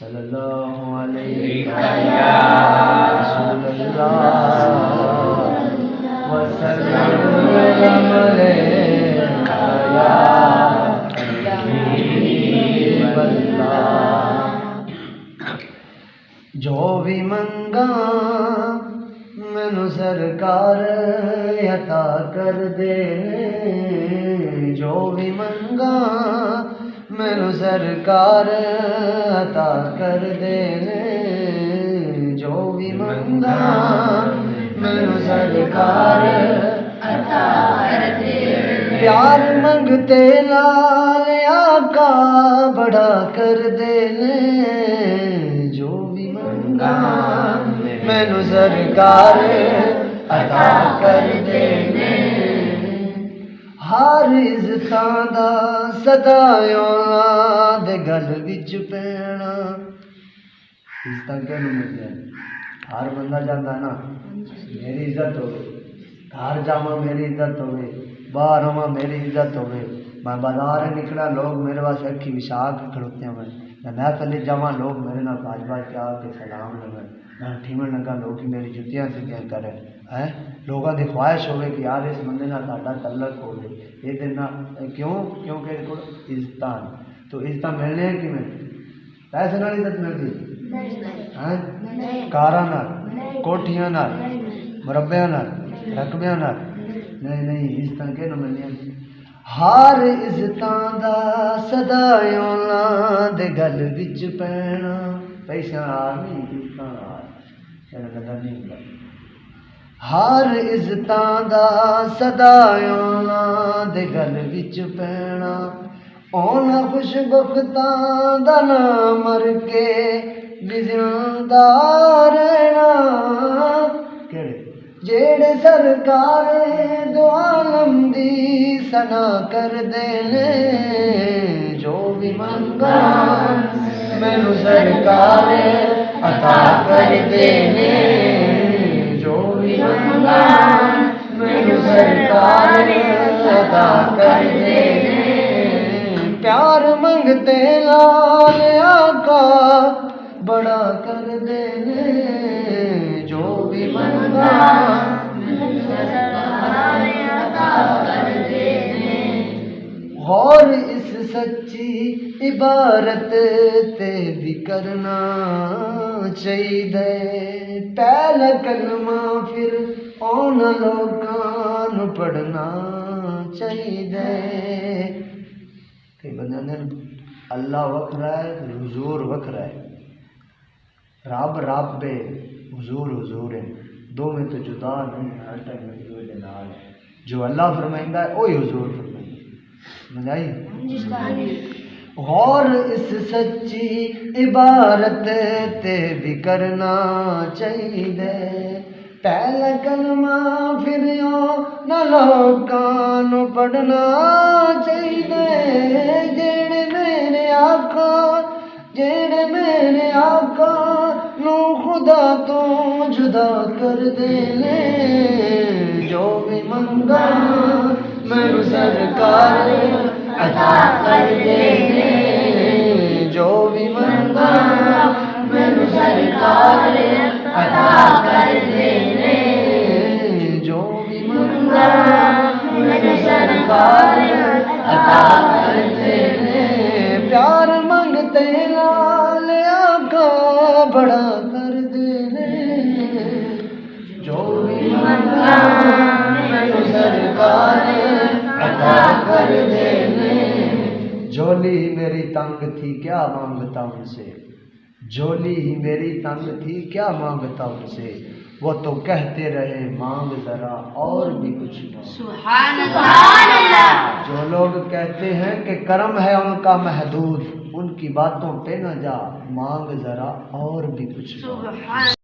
सल्लल्लाहु अलैहि वसल्लम जो भी मंगा मैनू सरकार अता कर दे, जो भी मंगा मैनू सरकार अता कर दे, जो भी मंगा मैनू सरकार अता कर दे। प्यार मंगते लाल आका बड़ा कर दे, जो भी मंगा मैनू सरकार अता कर दे। हर इज़्ज़तां दा सदायों दे गल विच पैना। इज़्ज़तां किहनूं मिलदियां? हर बंदा चाहता ना मेरी इज्जत हो, घर जावा मेरी इज्जत हो, बाहर आवा मेरी इज्जत हो। मैं बाजार निकला लोग मेरे वास्ते अखी विछा के खड़ोते हैं, मैं महफिल जावा लोग मेरे नाल बाज बाज के आके सलाम लगे, मैं ठीमन लगा लोग मेरी जुतियां सीधियां करें है। लोगों की ख्वाहिश हो कि यार इस बंदे नाल साडा तल्लक हो, ये देना क्यों? क्योंकि इहदे कोल इज्जतां। तो इज्जतां मिलने किवें? पैसे नाल इज्जत मिलदी है? कारां नाल, कोठियां नाल, मुरब्बियां नाल, रकबियां नाल नहीं। इज्जतां किहनूं मिलदियां? हर इज़्ज़तां दा सदायों दे गल विच पैना। पैसियां नाल नहीं, इज़्ज़तां नाल कदर नहीं हुंदा। हर इज़्ज़तां दा सदायों दे गल विच पैना। उन्हां खुशबख्तां दा नां मर के भी जिंदा रहना, जेड़े सरकार दो आलम दी सना कर दे, जो भी मंगा मैनू सरकार अता कर दे, जो भी मंगा मैनू सरकार अता कर दे। प्यार मंगते लाल आका बड़ा कर दे, जो भी मंगा और इस सच्ची इबारत ते भी करना चाहिए। पहला कलमा फिर उन लोगां नूं पढ़ना चाहिए। कई बंदे ने अल्लाह वखरा है, हुजूर वखरा है, रब रब है, हुजूर हुजूर है, दो में तो जुदा नहीं, हर टाइम हुजूर के नाल है। जो अल्लाह फरमाइंदा है वही हुजूर फरमाइंदा। और इस सच्ची इबारत ते भी करना चाहिए। पहला कलमा फिर न लोकां नूं पढ़ना चाहिए। जेड़े मेरे आका नूं खुदा तो जुदा कर दे, जो भी मंगा मैनू सरकार अता कर दे, जो भी मंगा मैनू सरकार अता कर दे, जो भी मंगा मैनू सरकार अता कर दे। प्यार मंगते लाल आका बड़ा कर दे, जो भी मंगा मैनू सरकार अता कर दे। झोली मेरी तंग थी क्या मांगता उनसे, झोली मेरी तंग थी क्या मांगता उनसे, वो तो कहते रहे मांग जरा और भी कुछ सुभान अल्लाह। जो लोग कहते हैं कि कर्म है उनका महदूद, उनकी बातों पे न जा, मांग जरा और भी कुछ।